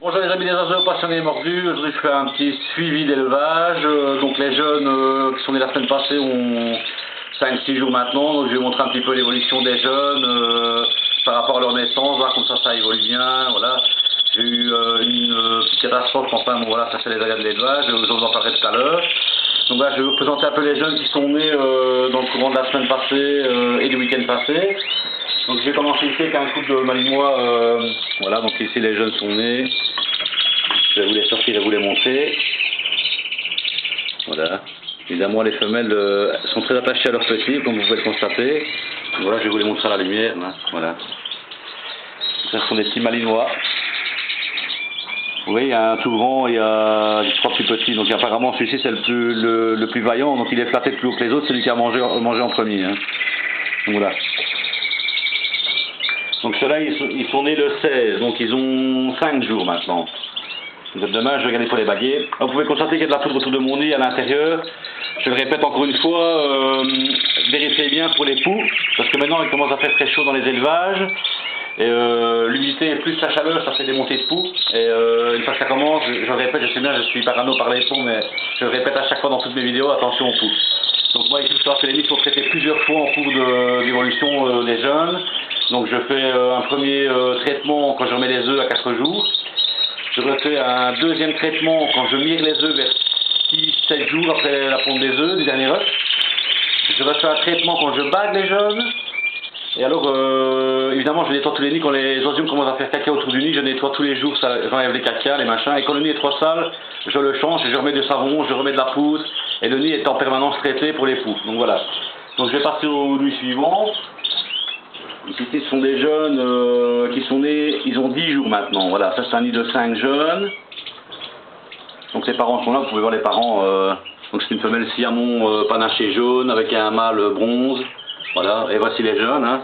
Bonjour les amis des oiseaux passionnés mordus, aujourd'hui je fais un petit suivi d'élevage. Donc les jeunes qui sont nés la semaine passée ont 5-6 jours maintenant, donc je vais vous montrer un petit peu l'évolution des jeunes par rapport à leur naissance, voir comme ça évolue bien, voilà. J'ai eu une petite catastrophe, enfin bon voilà, ça c'est les aléas de l'élevage, j'en en parlerai tout à l'heure. Donc là je vais vous présenter un peu les jeunes qui sont nés dans le courant de la semaine passée et du week-end passé. Donc je vais commencer ici avec un couple de malinois, voilà, donc ici les jeunes sont nés. Je vais vous les sortir et vous les montrer. Voilà. Évidemment, les femelles sont très attachées à leurs petits, comme vous pouvez le constater. Voilà, je vais vous les montrer à la lumière. Hein. Voilà. Ce sont des petits malinois. Vous voyez, il y a un tout grand et il y a des 3 petits petits. Donc apparemment, celui-ci c'est le plus vaillant. Donc il est flatté plus haut que les autres. C'est lui qui a mangé en premier. Hein. Donc voilà. Donc ceux-là, ils sont nés le 16. Donc ils ont 5 jours maintenant. Demain, je vais regarder pour les baguettes. Vous pouvez constater qu'il y a de la poudre autour de mon nez à l'intérieur. Je le répète encore une fois, vérifiez bien pour les poux, parce que maintenant il commence à faire très chaud dans les élevages. Et l'humidité plus la chaleur, ça fait des montées de poux. Et une fois que ça commence, je le répète, je sais bien, je suis parano par les poux, mais je le répète à chaque fois dans toutes mes vidéos, attention aux poux. Donc moi ici, je sais que les nids sont traités plusieurs fois en cours d'évolution des jeunes. Donc je fais un premier traitement quand je remets les œufs à 4 jours. Je refais un deuxième traitement quand je mire les œufs vers 6-7 jours après la ponte des œufs, du dernier œuf. Je refais un traitement quand je bague les jeunes. Et alors, évidemment, je nettoie tous les nids. Quand les oiseaux commencent à faire caca autour du nid, je nettoie tous les jours, j'enlève les caca, les machins. Et quand le nid est trop sale, je le change et je remets du savon, je remets de la poudre. Et le nid est en permanence traité pour les poux. Donc voilà. Donc je vais passer au nuit suivant. Ici, ce sont des jeunes qui sont nés, ils ont 10 jours maintenant. Voilà, ça c'est un nid de 5 jeunes. Donc les parents sont là, vous pouvez voir les parents. Donc c'est une femelle siamon panaché jaune avec un mâle bronze. Voilà, et voici les jeunes. Hein.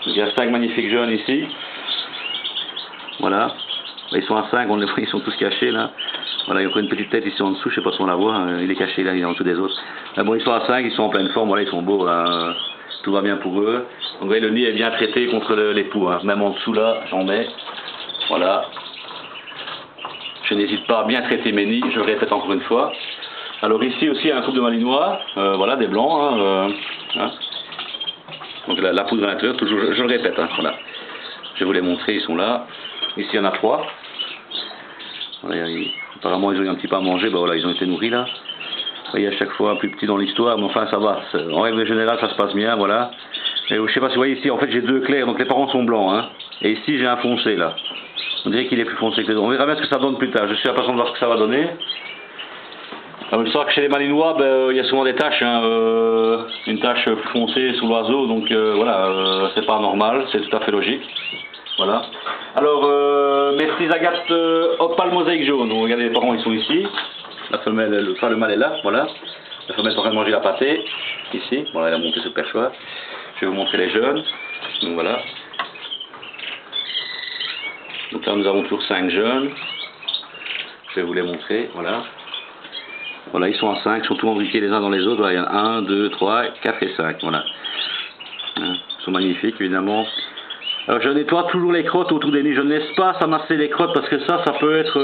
Donc, il y a 5 magnifiques jeunes ici. Voilà, ils sont à 5, on les voit, ils sont tous cachés là. Voilà, il y a encore une petite tête ici en dessous, je ne sais pas si on la voit, il est caché là, il est en dessous des autres. Mais bon, ils sont à 5, ils sont en pleine forme, voilà, ils sont beaux. Là. Tout va bien pour eux. Donc vous voyez, le nid est bien traité contre les poux. Hein. Même en dessous là, j'en mets. Voilà. Je n'hésite pas à bien traiter mes nids, je le répète encore une fois. Alors ici aussi, il y a un couple de malinois. Voilà, des blancs. Hein. Donc la poudre à l'intérieur, toujours, je le répète. Hein, voilà. Je vais vous les montrer, ils sont là. Ici, il y en a 3. Voilà, apparemment, ils ont eu un petit peu à manger. Ben, voilà, ils ont été nourris là. Vous voyez, à chaque fois plus petit dans l'histoire, mais enfin ça va, en règle générale ça se passe bien, voilà. Et je sais pas si vous voyez ici, en fait j'ai 2 clairs, donc les parents sont blancs, hein. Et ici j'ai un foncé là. On dirait qu'il est plus foncé que les autres. On verra bien ce que ça donne plus tard, je suis impatient de voir ce que ça va donner. Alors, je sais que chez les malinois, il y a souvent des taches, hein, une tache plus foncée sous l'oiseau, donc voilà, c'est pas normal, c'est tout à fait logique. Voilà. Alors, mes petits agates opale mosaïque jaune, donc regardez les parents ils sont ici. La femelle, le mâle est là, voilà. La femelle est en train de manger la pâtée, ici. Voilà, elle a monté ce perchoir. Je vais vous montrer les jeunes. Donc voilà. Donc là, nous avons toujours 5 jeunes. Je vais vous les montrer, voilà. Voilà, ils sont à 5, ils sont tous imbriqués les uns dans les autres. Voilà, il y en a 1, 2, 3, 4 et 5, voilà. Hein, ils sont magnifiques, évidemment. Alors, je nettoie toujours les crottes autour des nids. Je ne laisse pas s'amasser les crottes parce que ça peut être...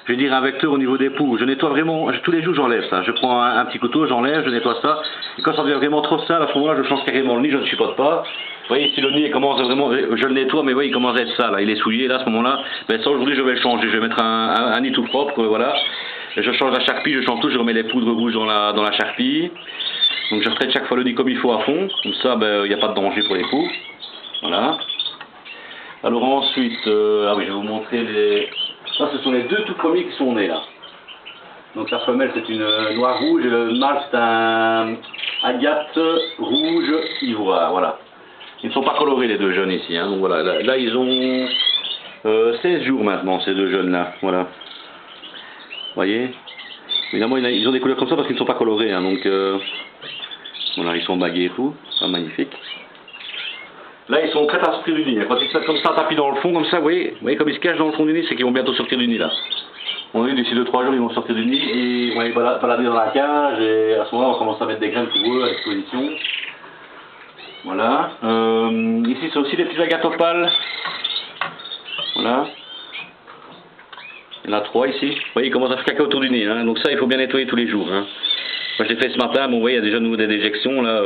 je vais dire un vecteur au niveau des poux. Je nettoie vraiment, tous les jours j'enlève ça. Je prends un petit couteau, j'enlève, je nettoie ça. Et quand ça devient vraiment trop sale, à ce moment-là, je change carrément le nid, je ne supporte pas. Vous voyez, si le nid commence vraiment, je le nettoie, mais vous voyez, il commence à être sale. Là. Il est souillé, là, à ce moment-là. Ben, ça, aujourd'hui, je vais le changer. Je vais mettre un nid tout propre, voilà. Et je change la charpie, je change tout, je remets les poudres rouges dans la charpie. Donc, je traite chaque fois le nid comme il faut à fond. Comme ça, il n'y a pas de danger pour les poux. Voilà. Alors ensuite, ah oui, je vais vous montrer les... Ça, ce sont les 2 tout premiers qui sont nés là. Donc la femelle c'est une noire rouge et le mâle c'est un agate rouge ivoire, voilà. Ils ne sont pas colorés les 2 jeunes ici, hein. Donc voilà, là ils ont 16 jours maintenant ces 2 jeunes là, voilà. Vous voyez. Évidemment ils ont des couleurs comme ça parce qu'ils ne sont pas colorés, hein. Donc voilà, ils sont bagués et tout, c'est magnifique. Là, ils sont prêts à sortir du nid. Quand ils se mettent comme ça, tapis dans le fond, comme ça, vous voyez comme ils se cachent dans le fond du nid, c'est qu'ils vont bientôt sortir du nid, là. On a vu d'ici 2-3 jours, ils vont sortir du nid et ils vont aller balader dans la cage. Et à ce moment-là, on commence à mettre des graines pour eux à disposition. Voilà. Ici, c'est aussi des petits agates opales. Voilà. Il y en a 3 ici. Vous voyez, il commence à faire caca autour du nez. Hein. Donc ça, il faut bien nettoyer tous les jours. Hein. Moi, je l'ai fait ce matin. Bon, vous voyez, il y a déjà de nouveau des déjections là.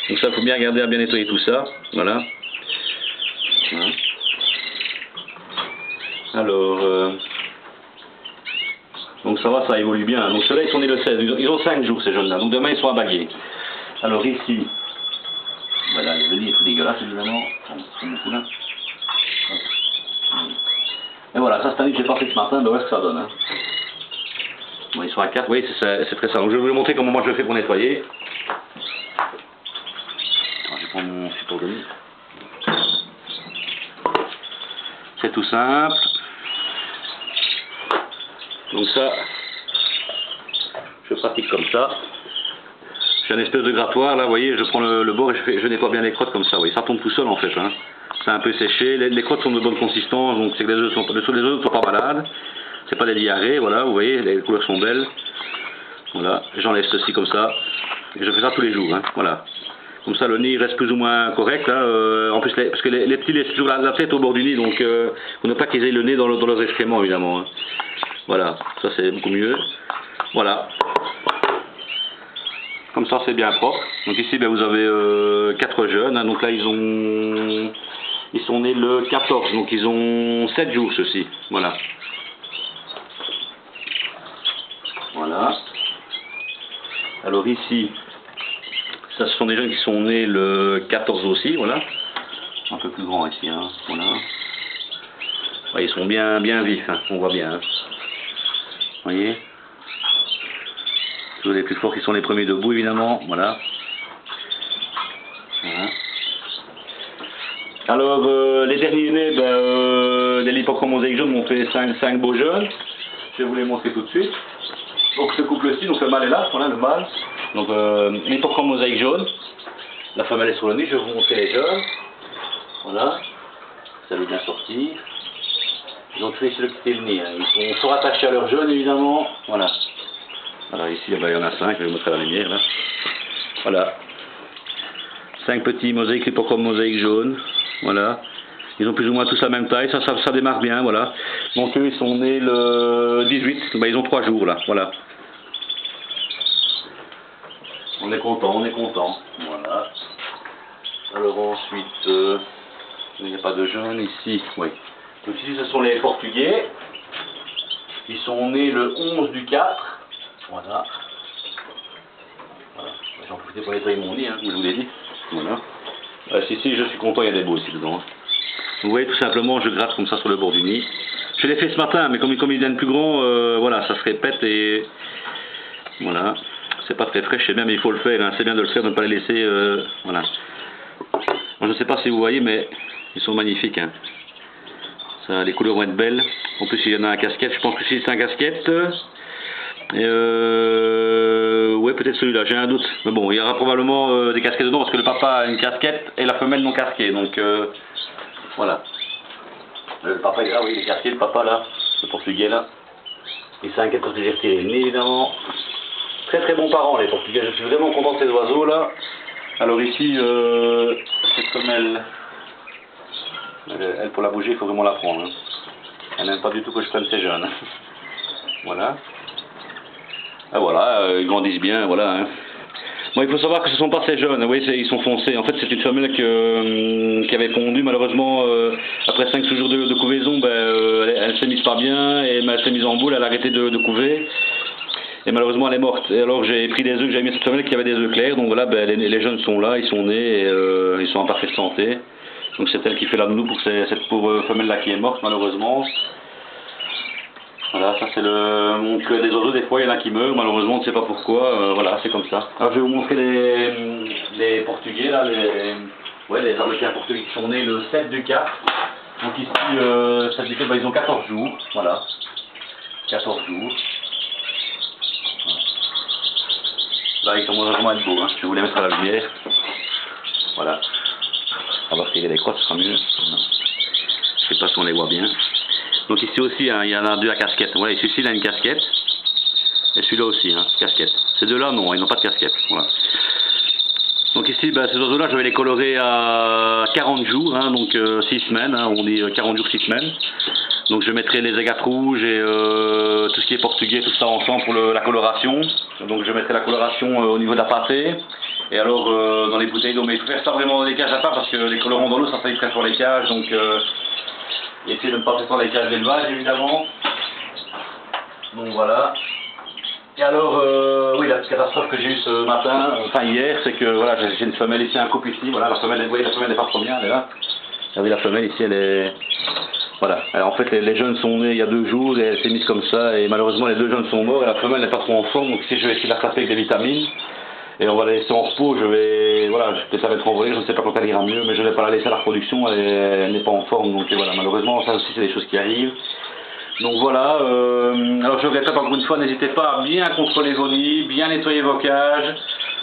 Donc ça, il faut bien garder à bien nettoyer tout ça. Voilà. Hein. Alors, donc ça va, ça évolue bien. Donc ceux-là, ils sont nés le 16. Ils ont 5 jours, ces jeunes-là. Donc demain, ils sont à baguer. Alors ici, voilà, le nid est tout dégueulasse, évidemment. C'est beaucoup là. Et voilà, ça, cette année, j'ai pas fait ce matin. Ben, ouais, ce que ça donne. Hein. Bon, ils sont à 4. Oui, c'est très ça. Donc je vais vous montrer comment moi je le fais pour nettoyer. Alors, je vais prendre mon support de nid. C'est tout simple. Donc ça, je pratique comme ça. J'ai un espèce de grattoir là, vous voyez, je prends le bord et je nettoie bien les crottes comme ça, vous voyez, ça tombe tout seul en fait. Hein. C'est un peu séché, les crottes sont de bonne consistance, donc c'est que les œufs ne sont pas malades. C'est pas des diarrhées, voilà, vous voyez, les couleurs sont belles. Voilà, j'enlève ceci comme ça. Et je fais ça tous les jours, hein, voilà. Comme ça, le nid reste plus ou moins correct. Hein, en plus, parce que les petits laissent toujours la tête au bord du nid, donc pour ne pas qu'ils aient le nez dans leurs excréments, évidemment. Hein. Voilà, ça c'est beaucoup mieux. Voilà. Comme ça, c'est bien propre. Donc ici, ben, vous avez 4 jeunes. Hein, donc là, ils sont nés le 14, donc ils ont 7 jours, ceux-ci. Voilà. Voilà. Alors ici, ça, ce sont des jeunes qui sont nés le 14 aussi, voilà. Un peu plus grands ici, hein, voilà. Ouais, ils sont bien vifs, hein, on voit bien. Hein. Vous voyez, toujours les plus forts qui sont les premiers debout, évidemment, voilà. Voilà. Alors, les derniers nés, des Lipochrome mosaïque jaune m'ont fait 5 beaux jeunes. Je vais vous les montrer tout de suite. Donc ce couple-ci, donc le mâle est là, voilà le mâle. Donc Lipochrome mosaïque jaune. La femelle est sur le nid, je vais vous montrer les jeunes. Voilà. Ça veut bien sortir. Ils ont tous essayé de quitter le nez. Hein. Ils sont fort attachés à leurs jeunes, évidemment. Voilà. Alors ici, il y en a 5, je vais vous montrer la lumière là. Voilà. 5 petits mosaïques Lipochrome mosaïque jaune. Voilà. Ils ont plus ou moins tous la même taille, ça démarre bien, voilà. Donc eux, ils sont nés le 18, ben, ils ont 3 jours là, voilà. On est content, voilà. Alors ensuite, il n'y a pas de jaune ici, oui. Donc ici, ce sont les Portugais. Ils sont nés le 11 du 4, voilà. Voilà. J'en profitais pour nettoyer mon nid, hein, comme je vous l'ai dit. Voilà. Ici, je suis content, il y a des beaux aussi dedans. Hein. Vous voyez, tout simplement, je gratte comme ça sur le bord du nid. Je l'ai fait ce matin, mais comme ils deviennent plus grands, voilà, ça se répète et voilà. C'est pas très frais, je sais bien, mais il faut le faire. Hein. C'est bien de le faire, de ne pas les laisser. Voilà. Bon, je ne sais pas si vous voyez, mais ils sont magnifiques. Hein. Ça, les couleurs vont être belles. En plus, il y en a un casquette. Je pense que c'est un casquette. Ouais, peut-être celui-là, j'ai un doute. Mais bon, il y aura probablement des casquettes dedans parce que le papa a une casquette et la femelle non casquée. Donc, voilà. Le papa est là, oui, il est casqué, le papa là, le portugais là. Il s'inquiète parce que j'ai retiré le nez, évidemment. Très très bons parents, les portugais. Je suis vraiment content de ces oiseaux là. Alors ici, cette femelle, elle pour la bouger, il faut vraiment la prendre. Hein. Elle n'aime pas du tout que je prenne ces jeunes. Voilà. Ah voilà, ils grandissent bien, voilà. Hein. Bon, il faut savoir que ce ne sont pas ces jeunes, oui, ils sont foncés. En fait, c'est une femelle qui avait pondu. Malheureusement, après 5 jours de couvaison, elle s'est mise pas bien, et elle s'est mise en boule, elle a arrêté de couver. Et malheureusement, elle est morte. Et alors, j'ai pris des œufs que j'avais mis à cette femelle qui avait des œufs clairs. Donc voilà, les jeunes sont là, ils sont nés, et ils sont en parfaite santé. Donc c'est elle qui fait la nounou pour cette pauvre femelle-là qui est morte, malheureusement. Voilà, ça c'est le... Donc, des oiseaux, des fois, il y en a qui meurent, malheureusement, on ne sait pas pourquoi, voilà, c'est comme ça. Alors, je vais vous montrer les Portugais, là, les Arlequins portugais qui sont nés le 7 du 4. Donc ici, 7 du 4, ils ont 14 jours, voilà. 14 jours. Voilà. Là, ils commencent vraiment à être beaux, hein. Je vais vous les mettre à la lumière. Voilà. On va retirer les crottes, ce sera mieux. Non. Je sais pas si on les voit bien. Donc ici aussi, hein, il y en a 2 à casquette. Ouais, celui-ci, il a une casquette. Et celui-là aussi, hein, casquette. Ces deux-là, non, ils n'ont pas de casquette. Voilà. Donc ici, ces oiseaux-là, je vais les colorer à 40 jours, hein, donc 6 semaines. Hein, on dit 40 jours, 6 semaines. Donc je mettrai les agates rouges et tout ce qui est portugais, tout ça ensemble pour la coloration. Donc je mettrai la coloration au niveau de la pâtée. Et alors dans les bouteilles d'eau, mais il faut faire ça vraiment dans les cages à part parce que les colorants dans l'eau ça faillit très sur les cages. Donc essayez de ne pas faire sur les cages d'élevage évidemment. Donc voilà. Et alors, oui, la petite catastrophe que j'ai eue ce matin, enfin hier, c'est que voilà, j'ai une femelle ici, un couple ici, voilà, la femelle, vous voyez, la femelle n'est pas première, elle est là. Regardez la femelle ici, elle est... Voilà, alors en fait les jeunes sont nés il y a 2 jours et elle s'est mise comme ça et malheureusement les 2 jeunes sont morts et la femelle n'est pas trop en forme, donc ici je vais essayer de la taper avec des vitamines. Et on va la laisser en repos, voilà, peut-être la mettre envolée, je ne sais pas quand elle ira mieux, mais je ne vais pas la laisser à la reproduction, elle n'est pas en forme, donc voilà, malheureusement ça aussi c'est des choses qui arrivent. Donc voilà, alors je répète encore une fois, n'hésitez pas à bien contrôler vos nids, bien nettoyer vos cages.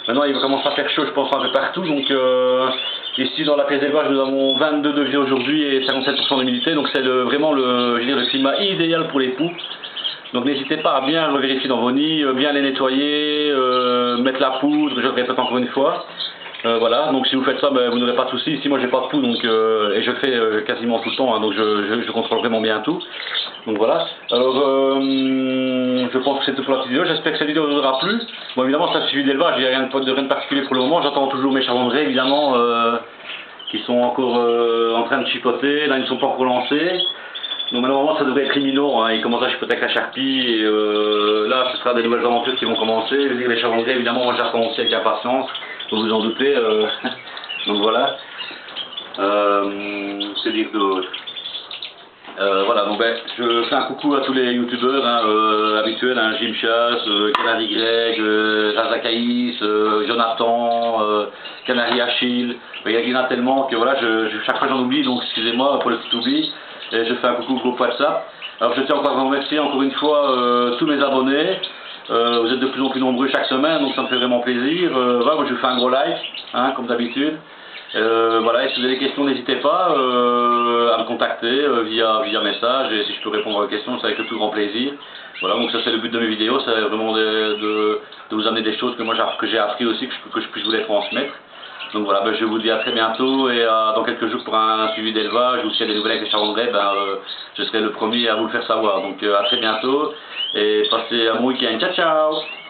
Maintenant il va commencer à faire chaud je pense un peu partout, donc ici dans la pièce d'élevage nous avons 22 degrés aujourd'hui et 57% d'humidité, donc c'est vraiment le climat idéal pour les poux. Donc n'hésitez pas à bien le vérifier dans vos nids, bien les nettoyer, mettre la poudre, je le répète encore une fois. Voilà, donc si vous faites ça, ben, vous n'aurez pas de soucis. Ici moi j'ai pas de poux, donc, et je le fais quasiment tout le temps, hein, donc je contrôle vraiment bien tout. Donc voilà, alors je pense que c'est tout pour la petite vidéo, j'espère que cette vidéo vous aura plu. Bon évidemment c'est un suivi d'élevage, il n'y a rien de particulier pour le moment, j'attends toujours mes chalandrés évidemment, qui sont encore en train de chipoter, là ils ne sont pas encore lancés. Donc normalement ça devrait être imminent, hein. Ils commencent à chipoter avec la charpie et là ce sera des nouvelles aventures qui vont commencer. Je veux dire les chalandrés évidemment moi j'attends aussi avec impatience, vous vous en doutez, donc voilà. Que dire d'autre? Voilà, donc ben, je fais un coucou à tous les youtubeurs hein, habituels, hein, Jim Chass, Canary Greg, Razakaïs, Jonathan, Canary Achille, il y en a tellement que voilà, chaque fois j'en oublie, donc excusez-moi pour le petit oubli, et je fais un coucou au groupe WhatsApp. Alors je tiens encore à vous remercier encore une fois tous mes abonnés, vous êtes de plus en plus nombreux chaque semaine, donc ça me fait vraiment plaisir. Voilà, moi je vous fais un gros like, hein, comme d'habitude. Voilà, et si vous avez des questions, n'hésitez pas à me contacter via message, et si je peux répondre à vos questions, c'est avec le plus grand plaisir. Voilà, donc ça c'est le but de mes vidéos, c'est vraiment de vous amener des choses que j'ai appris aussi, que je puisse vous les transmettre. Donc voilà, ben, je vous dis à très bientôt, et dans quelques jours pour un suivi d'élevage, ou s'il y a des nouvelles avec les chalandrés, ben, je serai le premier à vous le faire savoir. Donc à très bientôt, et passez un bon week-end, ciao ciao!